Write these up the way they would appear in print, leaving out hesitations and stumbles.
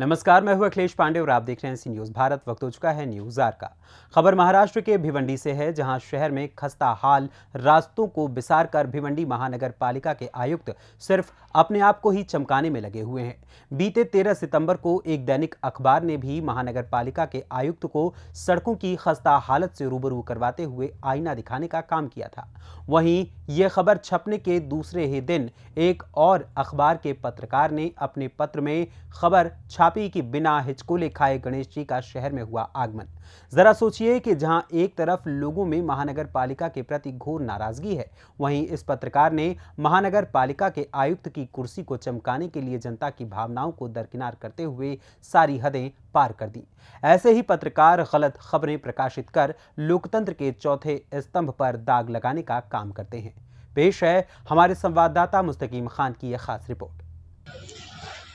नमस्कार, मैं हूं अखिलेश पांडे और आप देख रहे हैं सी न्यूज़ भारत। वक्त हो चुका है न्यूज़ आर का। खबर महाराष्ट्र के भिवंडी से है, जहां शहर में खस्ता हाल रास्तों को बिसार कर भिवंडी महानगर पालिका के आयुक्त सिर्फ अपने आप को ही चमकाने में लगे हुए हैं। बीते 13 सितंबर को एक दैनिक अखबार ने भी महानगर पालिका के आयुक्त को सड़कों की खस्ता हालत से रूबरू करवाते हुए आईना दिखाने का काम किया था। वहीं यह खबर छपने के दूसरे ही दिन एक और अखबार के पत्रकार ने अपने पत्र में खबर छापी कि बिना हिचकोले खाए गणेश जी का शहर में हुआ आगमन। जरा सोचिए कि जहां एक तरफ लोगों में महानगर पालिका के प्रति घोर नाराजगी है, वहीं इस पत्रकार ने महानगर पालिका के आयुक्त की कुर्सी को चमकाने के लिए जनता की भावनाओं को दरकिनार करते हुए सारी हदें पार कर दी। ऐसे ही पत्रकार गलत खबरें प्रकाशित कर लोकतंत्र के चौथे स्तंभ पर दाग लगाने का काम करते हैं। पेश है हमारे संवाददाता मुस्तकीम खान की यह खास रिपोर्ट।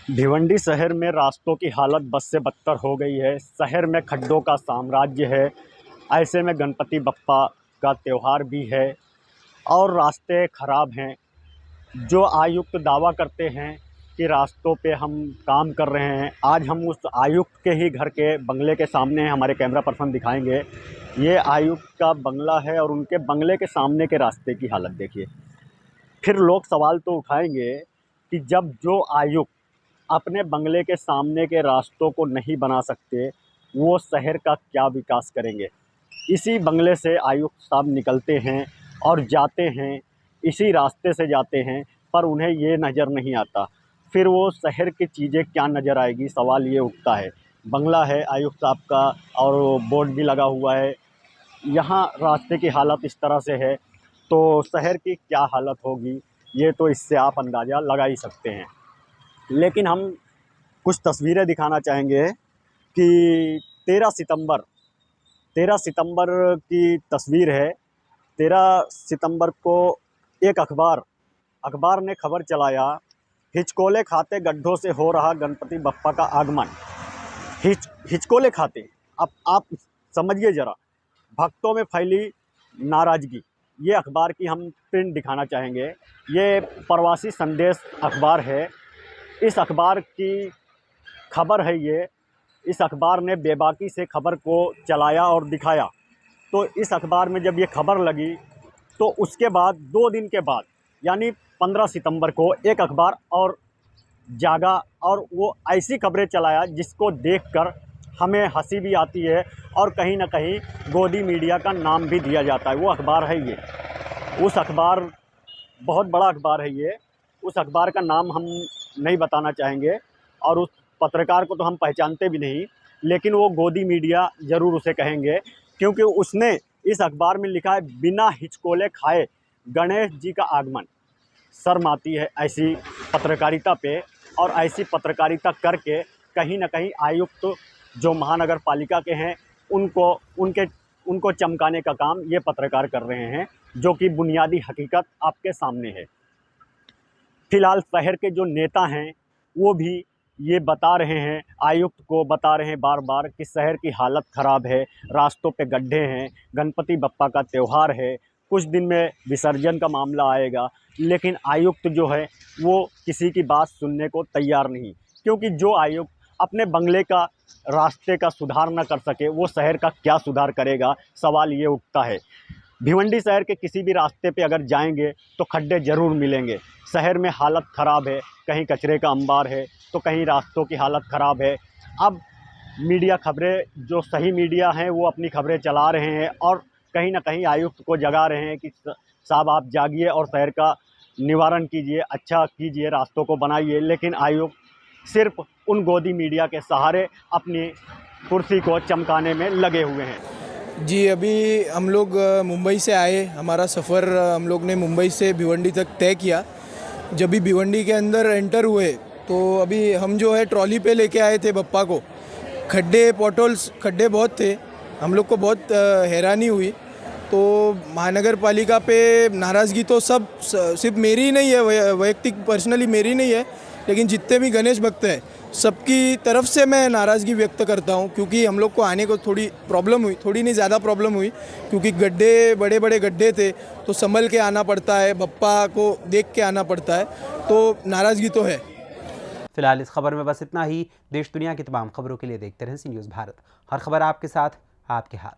भिवंडी शहर में रास्तों की हालत बद से बदतर हो गई है। शहर में खड्डों का साम्राज्य है। ऐसे में गणपति बप्पा का त्यौहार भी है और रास्ते खराब हैं। जो आयुक्त दावा करते हैं कि रास्तों पे हम काम कर रहे हैं, आज हम उस आयुक्त के ही घर के बंगले के सामने हमारे कैमरा पर्सन दिखाएंगे। ये आयुक्त का बंगला है और उनके बंगले के सामने के रास्ते की हालत देखिए। फिर लोग सवाल तो उठाएंगे कि जब जो आयुक्त अपने बंगले के सामने के रास्तों को नहीं बना सकते, वो शहर का क्या विकास करेंगे। इसी बंगले से आयुक्त साहब निकलते हैं और जाते हैं, इसी रास्ते से जाते हैं, पर उन्हें ये नज़र नहीं आता। फिर वो शहर की चीज़ें क्या नज़र आएगी, सवाल ये उठता है। बंगला है आयुक्त साहब का और बोर्ड भी लगा हुआ है। यहाँ रास्ते की हालत इस तरह से है तो शहर की क्या हालत होगी, ये तो इससे आप अंदाज़ा लगा ही सकते हैं। लेकिन हम कुछ तस्वीरें दिखाना चाहेंगे कि 13 सितंबर की तस्वीर है। 13 सितंबर को एक अखबार ने खबर चलाया, हिचकोले खाते गड्ढों से हो रहा गणपति बप्पा का आगमन। हिचकोले खाते, अब आप समझिए ज़रा, भक्तों में फैली नाराज़गी। ये अखबार की हम प्रिंट दिखाना चाहेंगे। ये प्रवासी संदेश अखबार है। इस अखबार की खबर है ये। इस अखबार ने बेबाकी से खबर को चलाया और दिखाया। तो इस अखबार में जब ये खबर लगी तो उसके बाद 2 दिन के बाद यानी 15 सितंबर को एक अखबार और जागा और वो ऐसी खबरें चलाया जिसको देखकर हमें हंसी भी आती है और कहीं ना कहीं गोदी मीडिया का नाम भी दिया जाता है। वो अखबार है ये। उस अखबार, बहुत बड़ा अखबार है ये। उस अखबार का नाम हम नहीं बताना चाहेंगे और उस पत्रकार को तो हम पहचानते भी नहीं, लेकिन वो गोदी मीडिया ज़रूर उसे कहेंगे, क्योंकि उसने इस अखबार में लिखा है, बिना हिचकोले खाए गणेश जी का आगमन। शर्म आती है ऐसी पत्रकारिता पे, और ऐसी पत्रकारिता करके कहीं ना कहीं आयुक्त जो महानगर पालिका के हैं उनको चमकाने का काम ये पत्रकार कर रहे हैं, जो कि बुनियादी हकीकत आपके सामने है। फिलहाल शहर के जो नेता हैं वो भी ये बता रहे हैं, आयुक्त को बता रहे हैं बार बार कि शहर की हालत ख़राब है, रास्तों पे गड्ढे हैं, गणपति बप्पा का त्यौहार है, कुछ दिन में विसर्जन का मामला आएगा। लेकिन आयुक्त जो है वो किसी की बात सुनने को तैयार नहीं, क्योंकि जो आयुक्त अपने बंगले का रास्ते का सुधार न कर सके, वो शहर का क्या सुधार करेगा, सवाल ये उठता है। भिवंडी शहर के किसी भी रास्ते पे अगर जाएंगे तो खड्डे ज़रूर मिलेंगे। शहर में हालत ख़राब है, कहीं कचरे का अंबार है तो कहीं रास्तों की हालत ख़राब है। अब मीडिया खबरें, जो सही मीडिया हैं वो अपनी खबरें चला रहे हैं और कहीं ना कहीं आयुक्त को जगा रहे हैं कि साहब आप जागिए और शहर का निवारण कीजिए, अच्छा कीजिए, रास्तों को बनाइए। लेकिन आयुक्त सिर्फ उन गोदी मीडिया के सहारे अपनी कुर्सी को चमकाने में लगे हुए हैं। जी, अभी हम लोग मुंबई से आए। हमारा सफ़र हम लोग ने मुंबई से भिवंडी तक तय किया। जब भी भिवंडी के अंदर एंटर हुए तो अभी हम जो है ट्रॉली पे लेके आए थे बप्पा को। खड्डे बहुत थे, हम लोग को बहुत हैरानी हुई। तो महानगर पालिका पे नाराज़गी तो सिर्फ मेरी ही नहीं है, वैयक्तिक पर्सनली मेरी नहीं है, लेकिन जितने भी गणेश भक्त हैं सबकी तरफ से मैं नाराज़गी व्यक्त करता हूं, क्योंकि हम लोग को आने को थोड़ी प्रॉब्लम हुई, थोड़ी नहीं ज़्यादा प्रॉब्लम हुई, क्योंकि गड्ढे, बड़े बड़े गड्ढे थे तो संभल के आना पड़ता है, बप्पा को देख के आना पड़ता है, तो नाराज़गी तो है। फिलहाल इस खबर में बस इतना ही। देश दुनिया की तमाम खबरों के लिए देखते रहें सी न्यूज़ भारत। हर खबर आपके साथ, आपके हाथ।